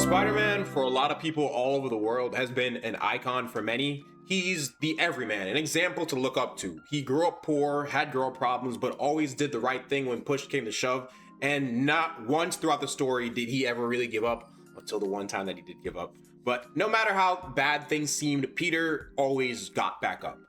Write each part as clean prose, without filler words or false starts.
Spider-Man, for a lot of people all over the world, has been an icon for many. He's the everyman, an example to look up to. He grew up poor, had girl problems, but always did the right thing when push came to shove. And not once throughout the story did he ever really give up, until the one time that he did give up. But no matter how bad things seemed, Peter always got back up.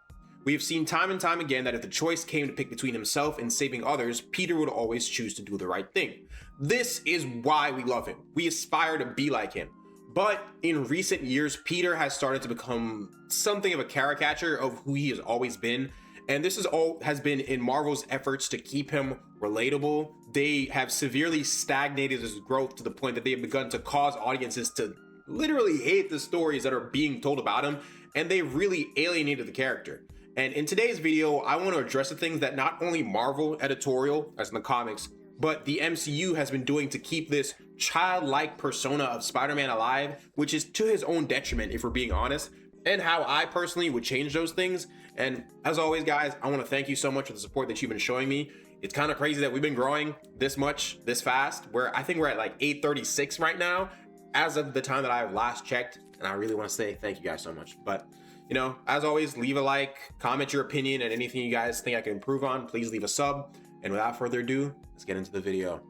We have seen time and time again that if the choice came to pick between himself and saving others, Peter would always choose to do the right thing. This is why we love him. We aspire to be like him. But in recent years, Peter has started to become something of a caricature of who he has always been. And this has been in Marvel's efforts to keep him relatable. They have severely stagnated his growth to the point that they have begun to cause audiences to literally hate the stories that are being told about him, and they really alienated the character. And in today's video, I want to address the things that not only Marvel editorial, as in the comics, but the MCU has been doing to keep this childlike persona of Spider-Man alive, which is to his own detriment, if we're being honest, and how I personally would change those things. And as always, guys, I want to thank you so much for the support that you've been showing me. It's kind of crazy that we've been growing this much, this fast, where I think we're at like 836 right now, as of the time that I last checked. And I really want to say thank you guys so much. But you know, as always, leave a like, comment your opinion, and anything you guys think I can improve on, please leave a sub. And without further ado, let's get into the video.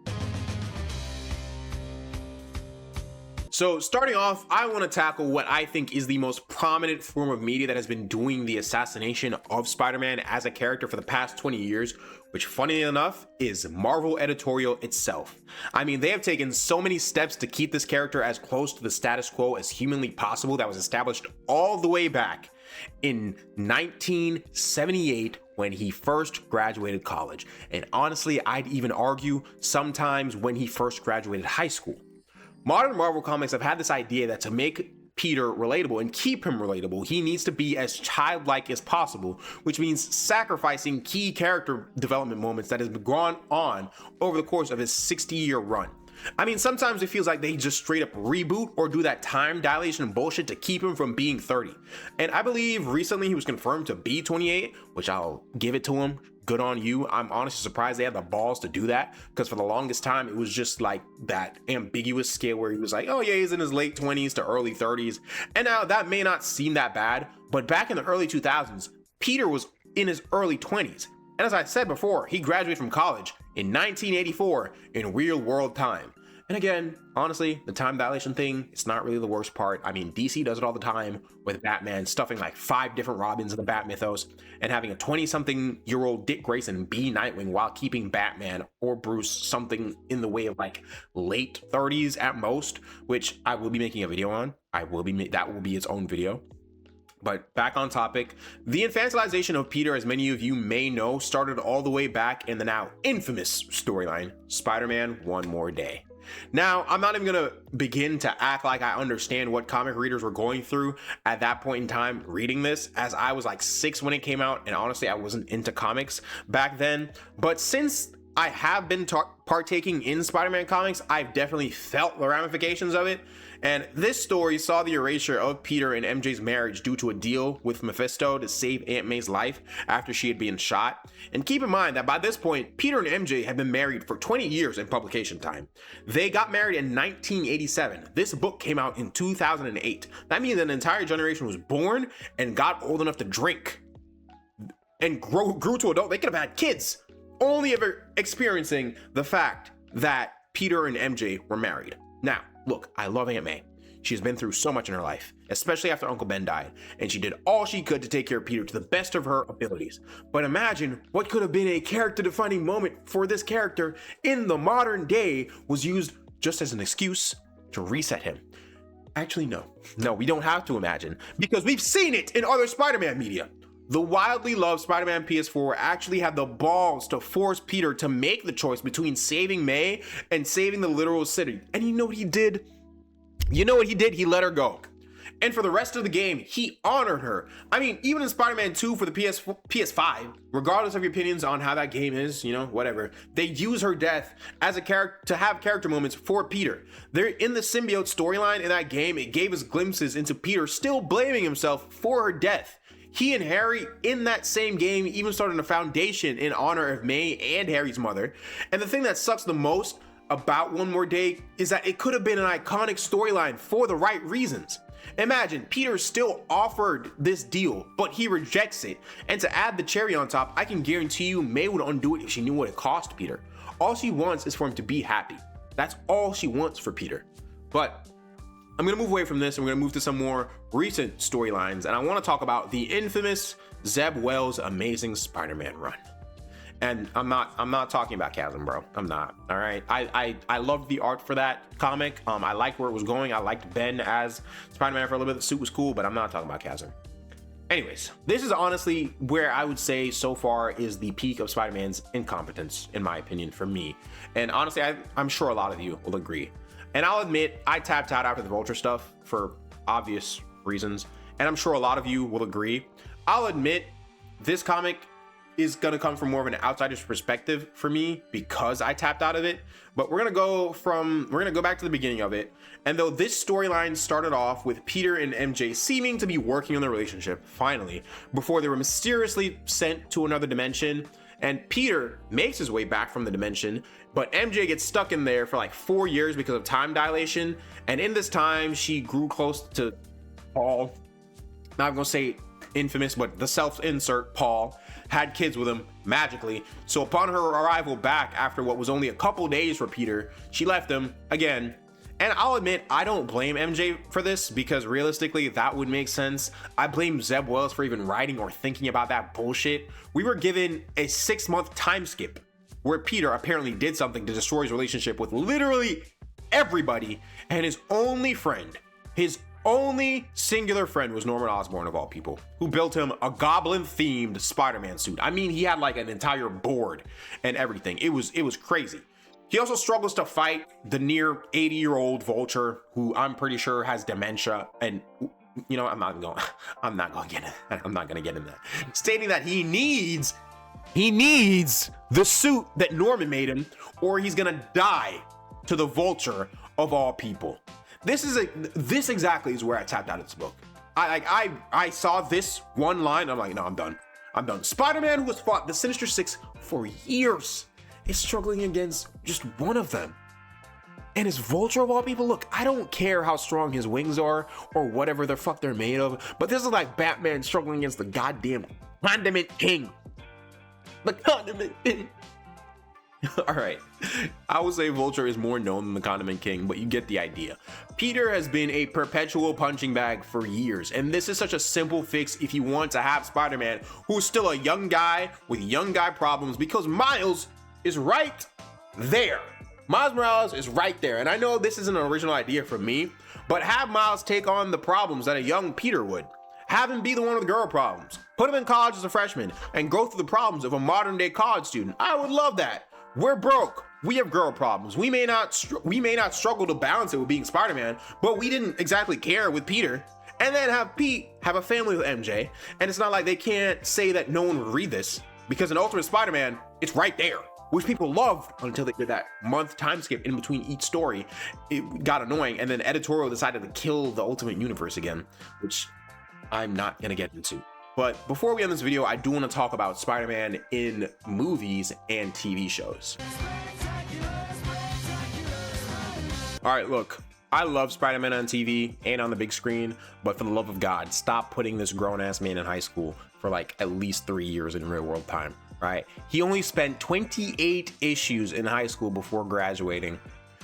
So starting off, I want to tackle what I think is the most prominent form of media that has been doing the assassination of Spider-Man as a character for the past 20 years, which funny enough is Marvel editorial itself. I mean, they have taken so many steps to keep this character as close to the status quo as humanly possible that was established all the way back in 1978 when he first graduated college. And honestly, I'd even argue sometimes when he first graduated high school. Modern Marvel comics have had this idea that to make Peter relatable and keep him relatable, he needs to be as childlike as possible, which means sacrificing key character development moments that has gone on over the course of his 60-year run. I mean, sometimes it feels like they just straight up reboot or do that time dilation bullshit to keep him from being 30. And I believe recently he was confirmed to be 28, which I'll give it to him. Good on you. I'm honestly surprised they had the balls to do that, because for the longest time it was just like that ambiguous scale where he was like, oh yeah, he's in his late 20s to early 30s. And now that may not seem that bad, but back in the early 2000s, Peter was in his early 20s. And as I said before, he graduated from college in 1984 in real world time. And again, honestly, the time dilation thing, it's not really the worst part. I mean, DC does it all the time with Batman stuffing like 5 different Robins in the Bat mythos and having a 20-something-year-old Dick Grayson be Nightwing while keeping Batman or Bruce something in the way of like late 30s at most, which I will be making a video on. That will be its own video. But back on topic, the infantilization of Peter, as many of you may know, started all the way back in the now infamous storyline, Spider-Man One More Day. Now, I'm not even gonna begin to act like I understand what comic readers were going through at that point in time reading this, as I was like 6 when it came out, and honestly, I wasn't into comics back then. But since I have been partaking in Spider-Man comics, I've definitely felt the ramifications of it. And this story saw the erasure of Peter and MJ's marriage due to a deal with Mephisto to save Aunt May's life after she had been shot. And keep in mind that by this point, Peter and MJ had been married for 20 years in publication time. They got married in 1987. This book came out in 2008. That means an entire generation was born and got old enough to drink and grew to adult. They could have had kids, only ever experiencing the fact that Peter and MJ were married. Now, look, I love Aunt May. She's been through so much in her life, especially after Uncle Ben died, and she did all she could to take care of Peter to the best of her abilities. But imagine what could have been a character-defining moment for this character in the modern day was used just as an excuse to reset him. Actually, no, we don't have to imagine, because we've seen it in other Spider-Man media. The wildly loved Spider-Man PS4 actually had the balls to force Peter to make the choice between saving May and saving the literal city. And you know what he did? He let her go. And for the rest of the game, he honored her. I mean, even in Spider-Man 2 for the PS5, regardless of your opinions on how that game is, whatever, they use her death as a character to have character moments for Peter. They're in the symbiote storyline in that game. It gave us glimpses into Peter still blaming himself for her death. He and Harry in that same game even started a foundation in honor of May and Harry's mother. And the thing that sucks the most about One More Day is that it could have been an iconic storyline for the right reasons. Imagine Peter still offered this deal, but he rejects it. And to add the cherry on top, I can guarantee you May would undo it if she knew what it cost Peter. All she wants is for him to be happy. That's all she wants for Peter. But I'm gonna move away from this and we're gonna move to some more recent storylines. And I wanna talk about the infamous Zeb Wells Amazing Spider-Man run. And I'm not talking about Chasm, bro. I'm not. All right. I loved the art for that comic. I liked where it was going. I liked Ben as Spider-Man for a little bit. The suit was cool, but I'm not talking about Chasm. Anyways, this is honestly where I would say so far is the peak of Spider-Man's incompetence, in my opinion, for me. And honestly, I'm sure a lot of you will agree. And I'll admit, I tapped out after the Vulture stuff for obvious reasons. And I'm sure a lot of you will agree. I'll admit, this comic is gonna come from more of an outsider's perspective for me because I tapped out of it. But we're gonna go back to the beginning of it. And though this storyline started off with Peter and MJ seeming to be working on their relationship, finally, before they were mysteriously sent to another dimension, and Peter makes his way back from the dimension, but MJ gets stuck in there for like 4 years because of time dilation. And in this time, she grew close to Paul. Now I'm gonna say infamous, but the self-insert Paul had kids with him magically. So upon her arrival back after what was only a couple days for Peter, she left him again. And I'll admit, I don't blame MJ for this because realistically that would make sense. I blame Zeb Wells for even writing or thinking about that bullshit. We were given a 6-month time skip where Peter apparently did something to destroy his relationship with literally everybody, and his only friend, his only singular friend was Norman Osborn of all people, who built him a goblin themed Spider-Man suit. I mean, he had like an entire board and everything. It was crazy. He also struggles to fight the near 80-year-old Vulture, who I'm pretty sure has dementia. And you know, I'm not gonna get in that. Stating that he needs the suit that Norman made him, or he's gonna die to the Vulture of all people. This exactly is where I tapped out of this book. I saw this one line. I'm like, no, I'm done. Spider-Man, who has fought the Sinister Six for years, is struggling against just one of them. And his Vulture of all people. Look, I don't care how strong his wings are or whatever the fuck they're made of, but this is like Batman struggling against the goddamn Condiment King. The Condiment King. All right, I would say Vulture is more known than the Condiment King, but you get the idea. Peter has been a perpetual punching bag for years, and this is such a simple fix if you want to have Spider-Man, who's still a young guy with young guy problems, because Miles is right there. Miles Morales is right there, and I know this isn't an original idea from me, but have Miles take on the problems that a young Peter would. Have him be the one with the girl problems. Put him in college as a freshman and go through the problems of a modern day college student. I would love that. We're broke. We have girl problems. We may not struggle to balance it with being Spider-Man, but we didn't exactly care with Peter. And then have Pete have a family with MJ, and it's not like they can't say that no one would read this, because in Ultimate Spider-Man, it's right there, which people loved until they did that month time skip in between each story. It got annoying, and then editorial decided to kill the Ultimate Universe again, which I'm not gonna get into. But before we end this video, I do want to talk about Spider-Man in movies and TV shows. All right, look, I love Spider-Man on TV and on the big screen, but for the love of God, stop putting this grown-ass man in high school for like at least 3 years in real world time, right? He only spent 28 issues in high school before graduating.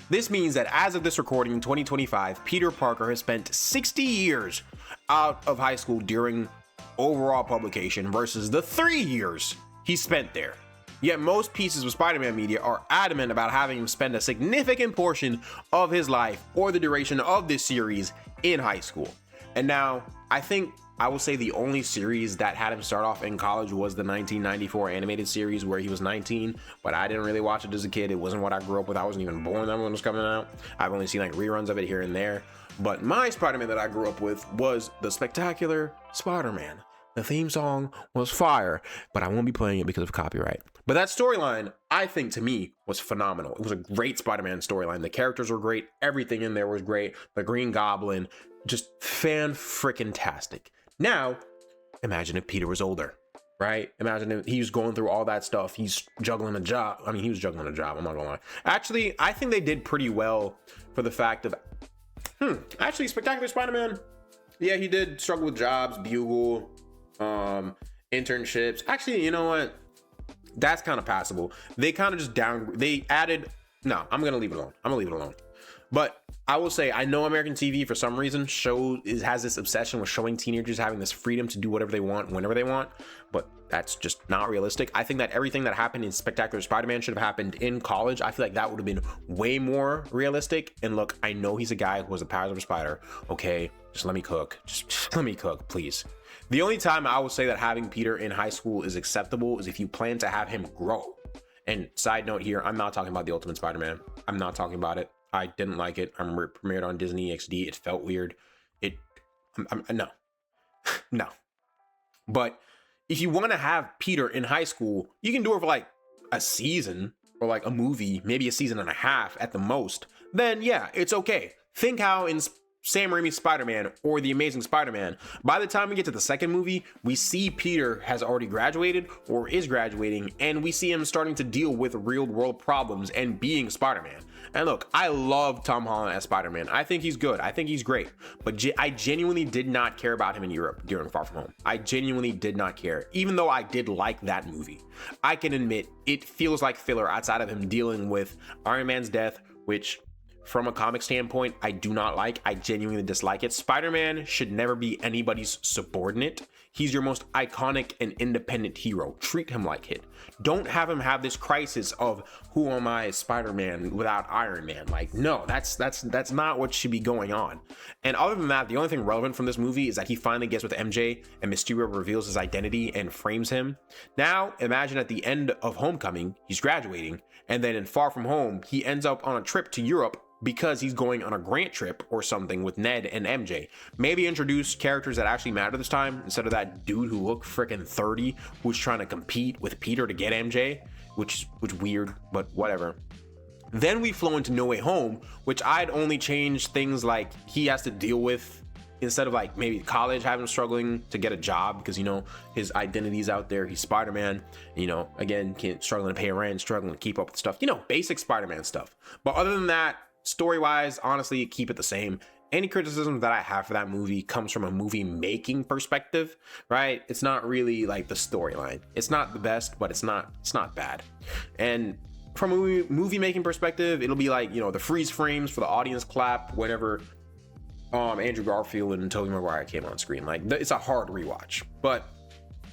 This means that as of this recording in 2025, Peter Parker has spent 60 years out of high school during overall publication versus the 3 years he spent there. Yet most pieces of Spider-Man media are adamant about having him spend a significant portion of his life or the duration of this series in high school. And now, I think I will say the only series that had him start off in college was the 1994 animated series where he was 19, but I didn't really watch it as a kid. It wasn't what I grew up with. I wasn't even born when it was coming out. I've only seen like reruns of it here and there. But my Spider-Man that I grew up with was the Spectacular Spider-Man. The theme song was fire, but I won't be playing it because of copyright. But that storyline, I think, to me, was phenomenal. It was a great Spider-Man storyline. The characters were great. Everything in there was great. The Green Goblin, just fan-frickin-tastic. Now, imagine if Peter was older. right? Imagine if he was going through all that stuff. He's juggling a job. I mean, he was juggling a job. I'm not gonna lie. Actually, I think they did pretty well for the fact of, actually, Spectacular Spider-Man. Yeah, he did struggle with jobs, Bugle, internships. Actually, you know what? That's kind of passable. They kind of just they added, no, I'm gonna leave it alone. I'm gonna leave it alone. But I will say, I know American TV for some reason has this obsession with showing teenagers having this freedom to do whatever they want, whenever they want, but that's just not realistic. I think that everything that happened in Spectacular Spider-Man should have happened in college. I feel like that would have been way more realistic. And look, I know he's a guy who has the powers of a spider. Okay, just let me cook. Just let me cook, please. The only time I would say that having Peter in high school is acceptable is if you plan to have him grow. And side note here, I'm not talking about the Ultimate Spider-Man. I'm not talking about it. I didn't like it. I remember it premiered on Disney XD. It felt weird. No. No. But if you want to have Peter in high school, you can do it for like a season or like a movie, maybe a season and a half at the most. Then yeah, it's okay. Think how in Sam Raimi's Spider-Man or The Amazing Spider-Man, by the time we get to the second movie, we see Peter has already graduated or is graduating, and we see him starting to deal with real world problems and being Spider-Man. And look, I love Tom Holland as Spider-Man. I think he's good. I think he's great. But I genuinely did not care about him in Europe during Far From Home. I genuinely did not care, even though I did like that movie. I can admit it feels like filler outside of him dealing with Iron Man's death, which from a comic standpoint, I do not like. I genuinely dislike it. Spider-Man should never be anybody's subordinate. He's your most iconic and independent hero. Treat him like it. Don't have him have this crisis of who am I, Spider-Man, without Iron Man. Like, no, that's not what should be going on. And other than that, the only thing relevant from this movie is that he finally gets with MJ and Mysterio reveals his identity and frames him. Now, imagine at the end of Homecoming, he's graduating, and then in Far From Home, he ends up on a trip to Europe because he's going on a grant trip or something with Ned and MJ. Maybe introduce characters that actually matter this time instead of that dude who looked freaking 30 who's trying to compete with Peter to get MJ, which weird, but whatever. Then we flow into No Way Home, which I'd only change things like he has to deal with, instead of like maybe college, having him struggling to get a job because, you know, his identity's out there. He's Spider-Man, you know, again, struggling to pay rent, struggling to keep up with stuff, you know, basic Spider-Man stuff. But other than that, story-wise, honestly, keep it the same. Any criticism that I have for that movie comes from a movie making perspective, right? It's not really like the storyline. It's not the best, but it's not bad. And from a movie making perspective, it'll be like, you know, the freeze frames for the audience clap whenever Andrew Garfield and Tobey Maguire came on screen. Like, it's a hard rewatch. But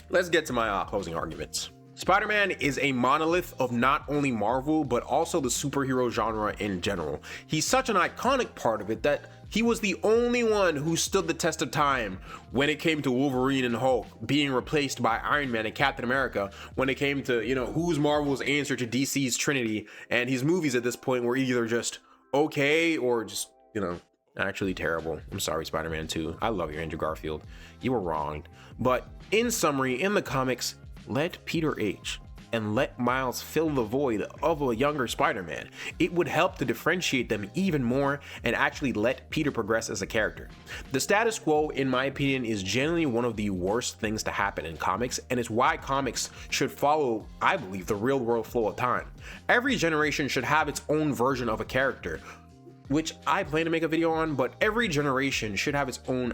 let's get to my closing arguments. Spider-Man is a monolith of not only Marvel, but also the superhero genre in general. He's such an iconic part of it that he was the only one who stood the test of time when it came to Wolverine and Hulk being replaced by Iron Man and Captain America, when it came to, you know, who's Marvel's answer to DC's Trinity, and his movies at this point were either just okay or just, you know, actually terrible. I'm sorry, Spider-Man 2. I love you, Andrew Garfield. You were wronged. But in summary, in the comics, let Peter age and let Miles fill the void of a younger Spider-Man. It would help to differentiate them even more and actually let Peter progress as a character. The status quo, in my opinion, is generally one of the worst things to happen in comics, and it's why comics should follow, I believe, the real world flow of time. Every generation should have its own version of a character, which I plan to make a video on, but every generation should have its own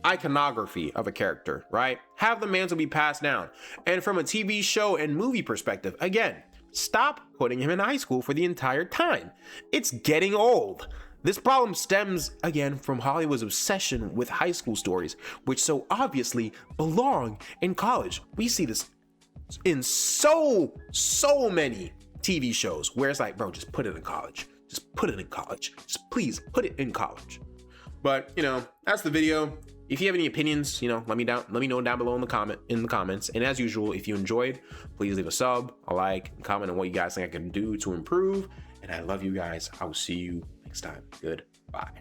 iconography of a character, right? Have the mantle be passed down. And from a TV show and movie perspective, again, stop putting him in high school for the entire time. It's getting old. This problem stems, again, from Hollywood's obsession with high school stories, which so obviously belong in college. We see this in so many TV shows where it's like, bro, just put it in college. Just put it in college. Just please put it in college. But, you know, that's the video. If you have any opinions, you know, let me know down below in the comments. And as usual, if you enjoyed, please leave a sub, a like, and comment on what you guys think I can do to improve. And I love you guys. I will see you next time. Goodbye.